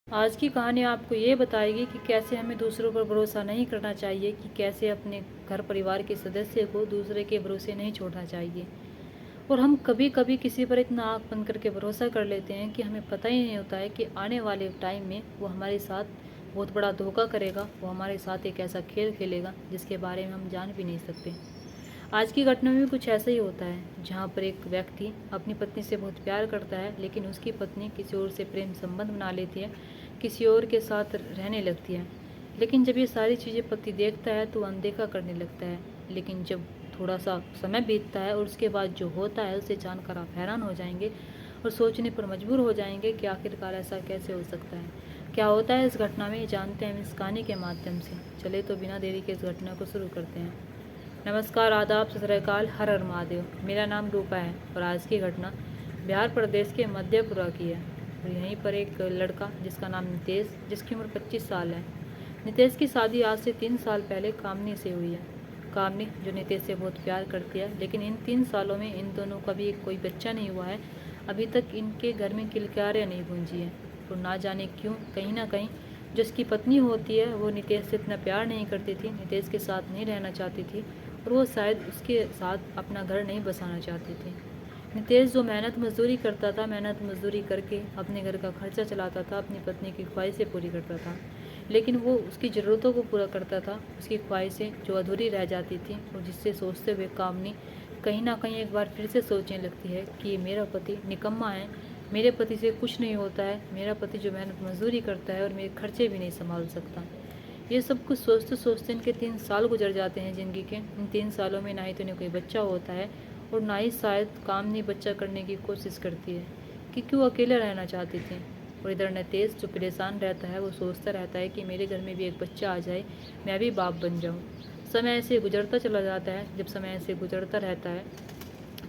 आज की कहानी आपको ये बताएगी कि कैसे हमें दूसरों पर भरोसा नहीं करना चाहिए, कि कैसे अपने घर परिवार के सदस्य को दूसरे के भरोसे नहीं छोड़ना चाहिए। और हम कभी कभी किसी पर इतना आँख बंद करके भरोसा कर लेते हैं कि हमें पता ही नहीं होता है कि आने वाले टाइम में वो हमारे साथ बहुत बड़ा धोखा करेगा, वो हमारे साथ एक ऐसा खेल खेलेगा जिसके बारे में हम जान भी नहीं सकते। आज की घटना में भी कुछ ऐसा ही होता है, जहाँ पर एक व्यक्ति अपनी पत्नी से बहुत प्यार करता है, लेकिन उसकी पत्नी किसी और से प्रेम संबंध बना लेती है, किसी और के साथ रहने लगती है। लेकिन जब ये सारी चीज़ें पति देखता है तो अनदेखा करने लगता है। लेकिन जब थोड़ा सा समय बीतता है और उसके बाद जो होता है उसे जानकर आप हैरान हो जाएंगे और सोचने पर मजबूर हो जाएंगे कि आखिरकार ऐसा कैसे हो सकता है। क्या होता है इस घटना में, ये जानते हैं हम इस कहानी के माध्यम से। चले तो बिना देरी के इस घटना को शुरू करते हैं। नमस्कार, आदाब, सत श्री अकाल, हर हर महादेव। मेरा नाम रूपा है और आज की घटना बिहार प्रदेश के मध्यपुरा की है। और यहीं पर एक लड़का जिसका नाम नितेश, जिसकी उम्र 25 साल है। नितेश की शादी आज से 3 साल पहले कामनी से हुई है। कामनी जो नितेश से बहुत प्यार करती है, लेकिन इन 3 सालों में इन दोनों का भी कोई बच्चा नहीं हुआ है। अभी तक इनके घर में किलकारियाँ नहीं गूंजी है। और ना जाने क्यों, कहीं ना कहीं जो इसकी पत्नी होती है वो नितेश से इतना प्यार नहीं करती थी, नितेश के साथ नहीं रहना चाहती थी और वो शायद उसके साथ अपना घर नहीं बसाना चाहती थी। नितेश जो मेहनत मजदूरी करता था, मेहनत मजदूरी करके अपने घर का खर्चा चलाता था, अपनी पत्नी की ख्वाहिशें पूरी करता था, लेकिन वो उसकी ज़रूरतों को पूरा करता था। उसकी ख्वाहिशें जो अधूरी रह जाती थी और जिससे सोचते हुए कामनी कहीं ना कहीं एक बार फिर से सोचने लगती है कि मेरा पति निकम्मा है, मेरे पति से कुछ नहीं होता है, मेरा पति जो मेहनत मजदूरी करता है और मेरे खर्चे भी नहीं संभाल सकता। ये सब कुछ सोचते सोचते इनके 3 साल गुजर जाते हैं ज़िंदगी के। इन 3 सालों में ना ही तो इन्हें कोई बच्चा होता है और ना ही शायद कामनी बच्चा करने की कोशिश करती है, कि क्यों अकेले रहना चाहती थी। और इधर नितेश जो परेशान रहता है, वो सोचता रहता है कि मेरे घर में भी एक बच्चा आ जाए, मैं भी बाप बन जाऊँ। समय ऐसे गुजरता चला जाता है। जब समय ऐसे गुजरता रहता है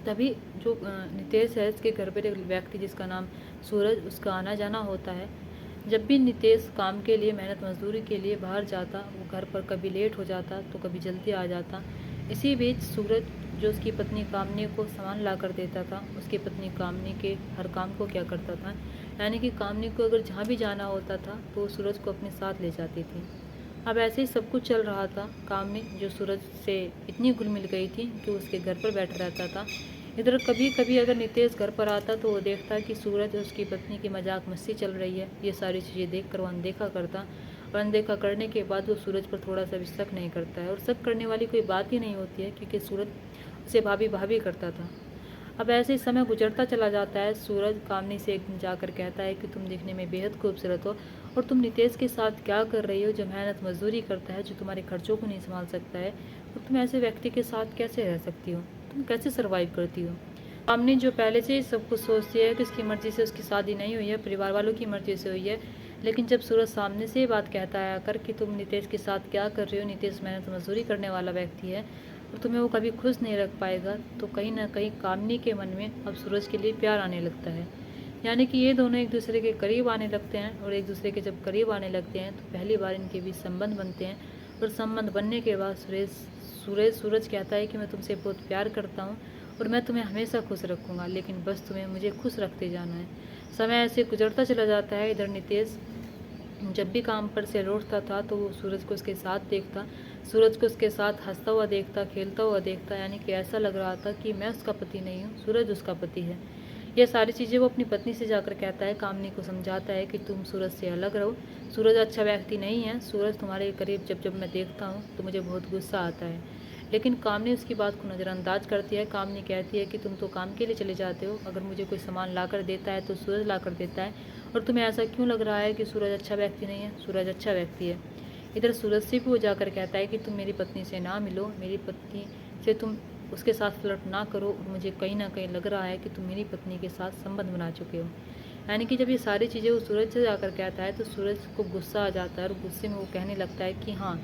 तभी जो नितेश है, इसके घर पर एक व्यक्ति जिसका नाम सूरज, उसका आना जाना होता है। जब भी नितेश काम के लिए, मेहनत मजदूरी के लिए बाहर जाता, वो घर पर कभी लेट हो जाता तो कभी जल्दी आ जाता। इसी बीच सूरज जो उसकी पत्नी कामनी को सामान ला कर देता था, उसकी पत्नी कामनी के हर काम को क्या करता था, यानी कि कामनी को अगर जहाँ भी जाना होता था तो वो सूरज को अपने साथ ले जाती थी। अब ऐसे ही सब कुछ चल रहा था। कामनी जो सूरज से इतनी घुल मिल गई थी कि उसके घर पर बैठ रहता था। इधर कभी कभी अगर नितेश घर पर आता तो वो देखता कि सूरज और उसकी पत्नी की मजाक मस्ती चल रही है। ये सारी चीज़ें देख कर वो अनदेखा करता और अनदेखा करने के बाद वो सूरज पर थोड़ा सा भी शक नहीं करता है। और शक करने वाली कोई बात ही नहीं होती है, क्योंकि सूरज उसे भाभी भाभी करता था। अब ऐसे ही समय गुजरता चला जाता है। सूरज कामनी से एक दिन जाकर कहता है कि तुम दिखने में बेहद खूबसूरत हो और तुम नितेश के साथ क्या कर रही हो, जो मेहनत मजदूरी करता है, जो तुम्हारे खर्चों को नहीं संभाल सकता है, और तुम ऐसे व्यक्ति के साथ कैसे रह सकती हो, तुम कैसे सर्वाइव करती हो। कामनी जो पहले से ही सब कुछ सोचती है कि उसकी मर्जी से उसकी शादी नहीं हुई है, परिवार वालों की मर्जी से हुई है। लेकिन जब सूरज सामने से ये बात कहता है आकर कि तुम नितेश के साथ क्या कर रही हो, नितेश मेहनत मजदूरी करने वाला व्यक्ति है और तुम्हें वो कभी खुश नहीं रख पाएगा, तो कहीं ना कहीं कामनी के मन में अब सूरज के लिए प्यार आने लगता है। यानी कि ये दोनों एक दूसरे के करीब आने लगते हैं और एक दूसरे के जब करीब आने लगते हैं तो पहली बार इनके बीच संबंध बनते हैं। और संबंध बनने के बाद सूरज कहता है कि मैं तुमसे बहुत प्यार करता हूँ और मैं तुम्हें हमेशा खुश रखूँगा, लेकिन बस तुम्हें मुझे खुश रखते जाना है। समय ऐसे गुजरता चला जाता है। इधर नितेश जब भी काम पर से लौटता था तो वो सूरज को उसके साथ देखता, सूरज को उसके साथ हंसता हुआ देखता, खेलता हुआ देखता, यानी कि ऐसा लग रहा था कि मैं उसका पति नहीं हूँ, सूरज उसका पति है। ये सारी चीज़ें वो अपनी पत्नी से जाकर कहता है, कामनी को समझाता है कि तुम सूरज से अलग रहो, सूरज अच्छा व्यक्ति नहीं है, सूरज तुम्हारे करीब जब जब मैं देखता हूँ तो मुझे बहुत गुस्सा आता है। लेकिन कामनी उसकी बात को नज़रअंदाज करती है। कामनी कहती है कि तुम तो काम के लिए चले जाते हो, अगर मुझे कोई सामान ला कर देता है तो सूरज ला कर देता है, और तुम्हें ऐसा क्यों लग रहा है कि सूरज अच्छा व्यक्ति नहीं है, सूरज अच्छा व्यक्ति है। इधर सूरज से भी वो जाकर कहता है कि तुम मेरी पत्नी से ना मिलो, मेरी पत्नी से तुम उसके साथ फ्लर्ट ना करो, और मुझे कहीं ना कहीं लग रहा है कि तुम मेरी पत्नी के साथ संबंध बना चुके हो। यानी कि जब ये सारी चीज़ें वो सूरज से जाकर कहता है तो सूरज को गुस्सा आ जाता है और गुस्से में वो कहने लगता है कि हाँ,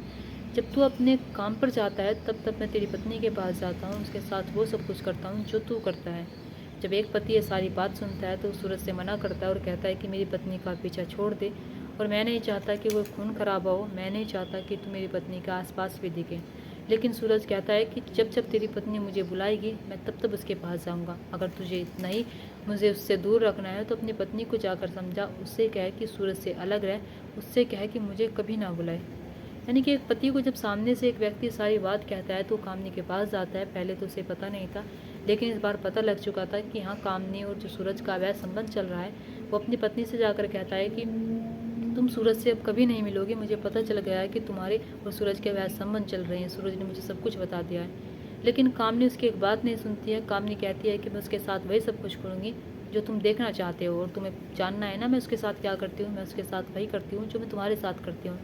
जब तू अपने काम पर जाता है तब तब मैं तेरी पत्नी के पास जाता हूँ, उसके साथ वो सब कुछ करता हूँ जो तू करता है। जब एक पति ये सारी बात सुनता है तो सूरज से मना करता है और कहता है कि मेरी पत्नी का पीछा छोड़ दे, और मैं नहीं चाहता कि वो खून खराबा हो, मैं नहीं चाहता कि तू मेरी पत्नी के आसपास भी दिखे। लेकिन सूरज कहता है कि जब जब तेरी पत्नी मुझे बुलाएगी मैं तब तब उसके पास जाऊंगा। अगर तुझे इतना ही मुझे उससे दूर रखना है तो अपनी पत्नी को जाकर समझा, उससे कहे कि सूरज से अलग रहे, उससे कहे कि मुझे कभी ना बुलाए। यानी कि एक पति को जब सामने से एक व्यक्ति सारी बात कहता है तो कामनी के पास जाता है। पहले तो उसे पता नहीं था, लेकिन इस बार पता लग चुका था कि हाँ, कामनी और जो सूरज का अवैध संबंध चल रहा है। वो अपनी पत्नी से जाकर कहता है कि तुम सूरज से अब कभी नहीं मिलोगे, मुझे पता चल गया है कि तुम्हारे और सूरज के अवैध संबंध चल रहे हैं, सूरज ने मुझे सब कुछ बता दिया है। लेकिन कामनी उसकी एक बात नहीं सुनती है। कामनी कहती है कि मैं उसके साथ वही सब कुछ करूँगी जो तुम देखना चाहते हो, और तुम्हें जानना है ना मैं उसके साथ क्या करती हूँ। मैं उसके साथ वही करती हूँ जो मैं तुम्हारे साथ करती हूँ।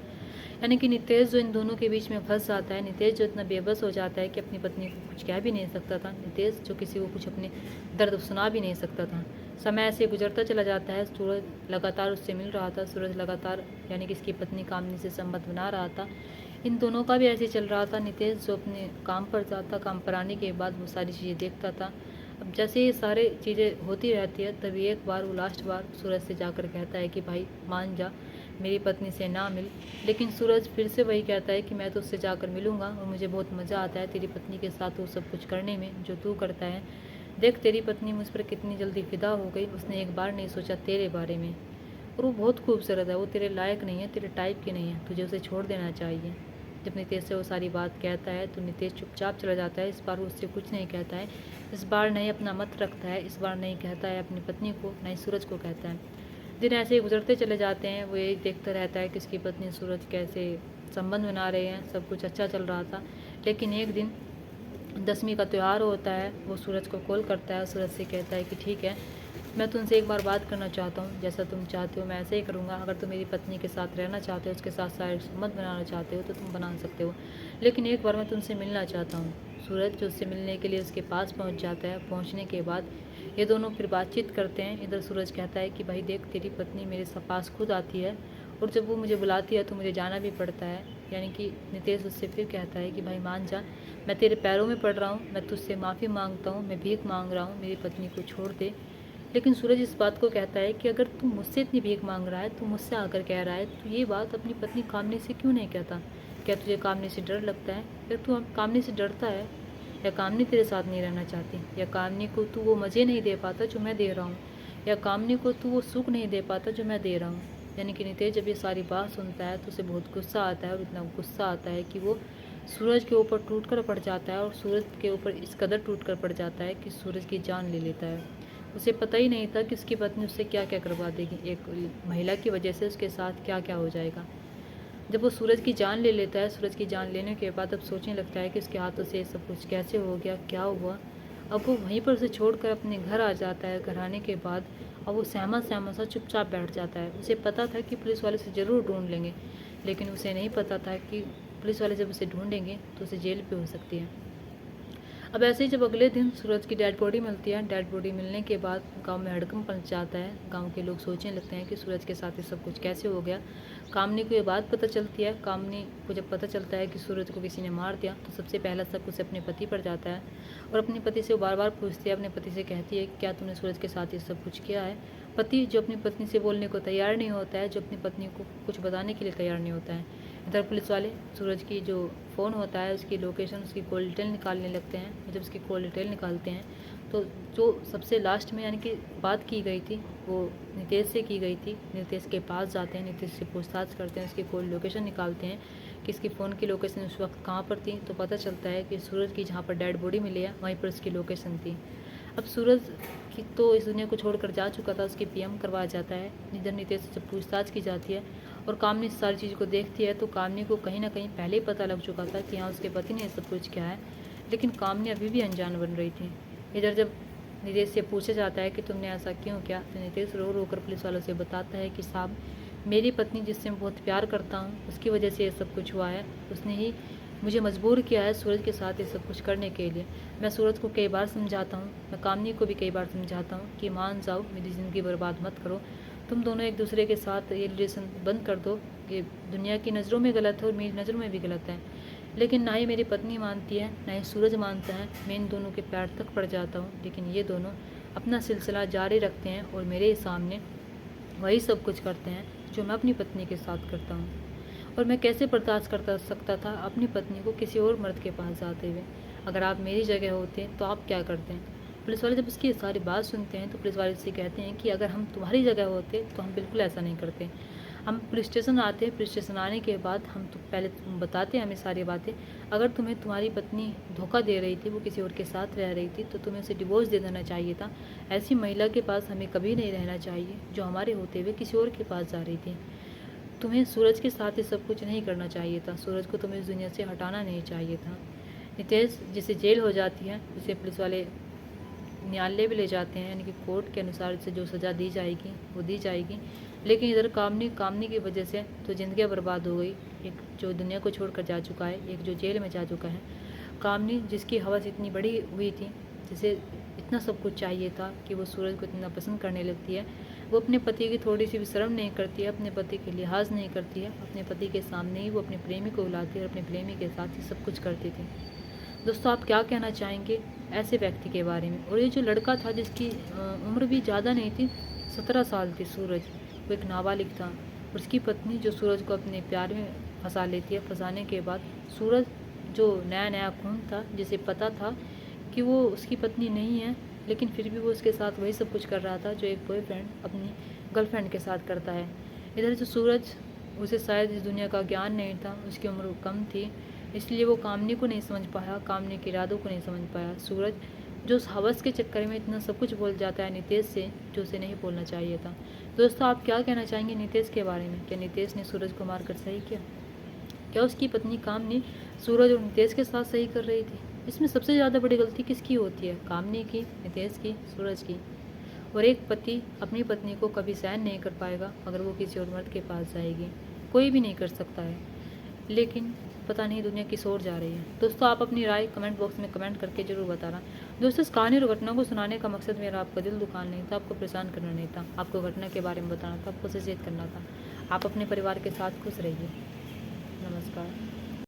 यानी कि नितेश जो इन दोनों के बीच में फंस जाता है, नितेश जो इतना बेबस हो जाता है कि अपनी पत्नी को कुछ कह भी नहीं सकता था, नितेश जो किसी को कुछ अपने दर्द सुना भी नहीं सकता था। समय ऐसे गुजरता चला जाता है। सूरज लगातार उससे मिल रहा था, सूरज लगातार यानी कि इसकी पत्नी कामनी से संबंध बना रहा था। इन दोनों का भी ऐसे चल रहा था। नितेश जो अपने काम पर जाता, काम पर आने के बाद वो सारी चीज़ें देखता था। अब जैसे ये सारी चीज़ें होती रहती है, तभी एक बार वो लास्ट बार सूरज से जाकर कहता है कि भाई मान जा, मेरी पत्नी से ना मिल। लेकिन सूरज फिर से वही कहता है कि मैं तो उससे जाकर मिलूंगा और मुझे बहुत मज़ा आता है तेरी पत्नी के साथ वो सब कुछ करने में जो तू करता है। देख तेरी पत्नी मुझ पर कितनी जल्दी फिदा हो गई, उसने एक बार नहीं सोचा तेरे बारे में, और वो बहुत खूबसूरत है, वो तेरे लायक नहीं है, तेरे टाइप की नहीं है, तुझे उसे छोड़ देना चाहिए। जब नितेश से वो सारी बात कहता है तो नितेश चुपचाप चला जाता है। इस बार वो उससे कुछ नहीं कहता है, इस बार नहीं अपना मत रखता है, इस बार नहीं कहता है अपनी पत्नी को, नहीं सूरज को कहता है। दिन ऐसे ही गुजरते चले जाते हैं। वो यही देखता रहता है कि उसकी पत्नी सूरज कैसे संबंध बना रहे हैं, सब कुछ अच्छा चल रहा था। लेकिन एक दिन 10वीं का त्यौहार होता है, वो सूरज को कॉल करता है, सूरज से कहता है कि ठीक है, मैं तुमसे एक बार बात करना चाहता हूँ, जैसा तुम चाहते हो मैं ऐसे ही करूँगा। अगर तुम मेरी पत्नी के साथ रहना चाहते हो, उसके साथ शायद संबंध बनाना चाहते हो तो तुम बना सकते हो, लेकिन एक बार मैं तुमसे मिलना चाहता हूँ। सूरज जो उससे मिलने के लिए उसके पास पहुँच जाता है। पहुँचने के बाद ये दोनों फिर बातचीत करते हैं। इधर सूरज कहता है कि भाई देख, तेरी पत्नी मेरे पास खुद आती है और जब वो मुझे बुलाती है तो मुझे जाना भी पड़ता है। यानी कि नितेश उससे फिर कहता है कि भाई मान जा, मैं तेरे पैरों में पड़ रहा हूँ, मैं तुझसे माफ़ी मांगता हूँ, मैं भीख मांग रहा हूँ, मेरी पत्नी को छोड़ दे। लेकिन सूरज इस बात को कहता है कि अगर तू मुझसे इतनी भीख मांग रहा है, तू मुझसे आकर कह रहा है, तो ये बात अपनी पत्नी कामनी से क्यों नहीं कहता? क्या तुझे कामनी से डर लगता है? या तू कामनी से डरता है, या कामनी तेरे साथ नहीं रहना चाहती, या कामनी को तू वो मज़े नहीं दे पाता जो मैं दे रहा हूँ, या कामनी को तू वो सुख नहीं दे पाता जो मैं दे रहा हूँ? यानी कि नितेश जब ये सारी बात सुनता है तो उसे बहुत गुस्सा आता है, और इतना गुस्सा आता है कि वो सूरज के ऊपर टूट कर पड़ जाता है, और सूरज के ऊपर इस कदर टूट कर पड़ जाता है कि सूरज की जान ले लेता है। उसे पता ही नहीं था कि उसकी पत्नी उससे क्या क्या करवा देगी, एक महिला की वजह से उसके साथ क्या क्या हो जाएगा। जब वो सूरज की जान ले लेता है, सूरज की जान लेने के बाद अब सोचने लगता है कि उसके हाथों से सब कुछ कैसे हो गया, क्या हुआ। अब वो वहीं पर उसे छोड़कर अपने घर आ जाता है। घर आने के बाद अब वो सहमा सहमा सा चुपचाप बैठ जाता है। उसे पता था कि पुलिस वाले उसे ज़रूर ढूंढ लेंगे, लेकिन उसे नहीं पता था कि पुलिस वाले जब उसे ढूंढेंगे तो उसे जेल पे हो सकती है। अब ऐसे ही जब अगले दिन सूरज की डेड बॉडी मिलती है, डेड बॉडी मिलने के बाद गांव में हड़कंप मच जाता है। गांव के लोग सोचने लगते हैं कि सूरज के साथ ये सब कुछ कैसे हो गया। कामनी को ये बात पता चलती है। कामनी को जब पता चलता है कि सूरज को किसी ने मार दिया तो सबसे पहला शक उसे अपने पति पर जाता है, और अपने पति से वो बार बार पूछती है, अपने पति से कहती है क्या तुमने सूरज के साथ ये सब कुछ किया है। पति जो अपनी पत्नी से बोलने को तैयार नहीं होता है, जो अपनी पत्नी को कुछ बताने के लिए तैयार नहीं होता है। इधर पुलिस वाले सूरज की जो फ़ोन होता है उसकी लोकेशन, उसकी कॉल डिटेल निकालने लगते हैं। जब उसकी कॉल डिटेल निकालते हैं तो जो सबसे लास्ट में यानी कि बात की गई थी वो नितेश से की गई थी। नितेश के पास जाते हैं, नितेश से पूछताछ करते हैं, उसकी कॉल लोकेशन निकालते हैं कि इसकी फ़ोन की लोकेशन उस वक्त कहाँ पर थी। तो पता चलता है कि सूरज की जहाँ पर डेड बॉडी मिली है वहीं पर उसकी लोकेशन थी। अब सूरज की तो इस दुनिया को छोड़कर जा चुका था, उसकी पीएम करवाया जाता है। इधर नितेश से जब पूछताछ की जाती है और कामनी इस सारी चीज़ को देखती है तो कामनी को कहीं ना कहीं पहले ही पता लग चुका था कि हाँ उसके पति ने सब कुछ किया है, लेकिन कामनी अभी भी अनजान बन रही थी। इधर जब नितेश से पूछा जाता है कि तुमने ऐसा क्यों किया, तो नितेश रो रो कर पुलिस वालों से बताता है कि साहब मेरी पत्नी जिससे मैं बहुत प्यार करता हूँ उसकी वजह से ये सब कुछ हुआ है, उसने ही मुझे मजबूर किया है सूरज के साथ ये सब कुछ करने के लिए। मैं सूरज को कई बार समझाता हूँ, मैं कामनी को भी कई बार समझाता हूँ कि मान जाओ, मेरी ज़िंदगी बर्बाद मत करो, तुम दोनों एक दूसरे के साथ ये रिलेशन बंद कर दो। ये दुनिया की नज़रों में गलत है और मेरी नज़रों में भी गलत है, लेकिन ना ही मेरी पत्नी मानती है ना ही सूरज मानता है। मैं इन दोनों के पैर तक पड़ जाता हूँ, लेकिन ये दोनों अपना सिलसिला जारी रखते हैं और मेरे सामने वही सब कुछ करते हैं जो मैं अपनी पत्नी के साथ करता हूँ। और मैं कैसे बर्दाश्त करता सकता था अपनी पत्नी को किसी और मर्द के पास जाते हुए। अगर आप मेरी जगह होते तो आप क्या करते हैं? पुलिस वाले जब उसकी सारी बात सुनते हैं तो पुलिस वाले उससे कहते हैं कि अगर हम तुम्हारी जगह होते तो हम बिल्कुल ऐसा नहीं करते। हम पुलिस स्टेशन आते हैं, पुलिस स्टेशन आने के बाद हम तो पहले बताते हैं हमें सारी बातें। अगर तुम्हें तुम्हारी पत्नी धोखा दे रही थी, वो किसी और के साथ रह रही थी, तो तुम्हें उसे डिवोर्स दे देना चाहिए था। ऐसी महिला के पास हमें कभी नहीं रहना चाहिए जो हमारे होते हुए किसी और के पास जा रही थी। तुम्हें सूरज के साथ ये सब कुछ नहीं करना चाहिए था। सूरज को तुम्हें इस दुनिया से हटाना नहीं चाहिए था। नितेश जिसे जेल हो जाती है, उसे पुलिस वाले न्यायालय भी ले जाते हैं, यानी कि कोर्ट के अनुसार इसे जो सज़ा दी जाएगी वो दी जाएगी। लेकिन इधर कामनी की वजह से तो ज़िंदगी बर्बाद हो गई। एक जो दुनिया को छोड़कर जा चुका है, एक जो जेल में जा चुका है। कामनी जिसकी हवस इतनी बड़ी हुई थी, जिसे इतना सब कुछ चाहिए था कि वो सूरज को इतना पसंद करने लगती है। वो अपने पति की थोड़ी सी भी शर्म नहीं करती है, अपने पति के लिहाज नहीं करती है। अपने पति के सामने ही वो अपने प्रेमी को बुलाती है और अपने प्रेमी के साथ ही सब कुछ करती थी। दोस्तों, आप क्या कहना चाहेंगे ऐसे व्यक्ति के बारे में? और ये जो लड़का था जिसकी उम्र भी ज़्यादा नहीं थी, 17 साल थी सूरज, वो एक नाबालिग था। और उसकी पत्नी जो सूरज को अपने प्यार में फंसा लेती है। फंसाने के बाद सूरज जो नया खून था, जिसे पता था कि वो उसकी पत्नी नहीं है, लेकिन फिर भी वो उसके साथ वही सब कुछ कर रहा था जो एक बॉयफ्रेंड अपनी गर्लफ्रेंड के साथ करता है। इधर जो सूरज, उसे शायद इस दुनिया का ज्ञान नहीं था, उसकी उम्र कम थी, इसलिए वो कामनी को नहीं समझ पाया, कामनी के इरादों को नहीं समझ पाया। सूरज जो उस हवस के चक्कर में इतना सब कुछ बोल जाता है नितेश से, जो उसे नहीं बोलना चाहिए था। दोस्तों, आप क्या कहना चाहेंगे नितेश के बारे में? क्या नितेश ने सूरज को मारकर सही किया? क्या उसकी पत्नी कामनी सूरज और नितेश के साथ सही कर रही थी? इसमें सबसे ज़्यादा बड़ी गलती किसकी होती है? कामनी की, नितेश की, सूरज की? और एक पति अपनी पत्नी को कभी सहन नहीं कर पाएगा अगर वो किसी और मर्द के पास जाएगी। कोई भी नहीं कर सकता है, लेकिन पता नहीं दुनिया किस ओर जा रही है। दोस्तों, आप अपनी राय कमेंट बॉक्स में कमेंट करके जरूर बताना। दोस्तों, इस कहानी और घटना को सुनाने का मकसद मेरा आपका दिल दुखाना नहीं था, आपको परेशान करना नहीं था, आपको घटना के बारे में बताना था, आपको सचेत करना था। आप अपने परिवार के साथ खुश रहिए। नमस्कार।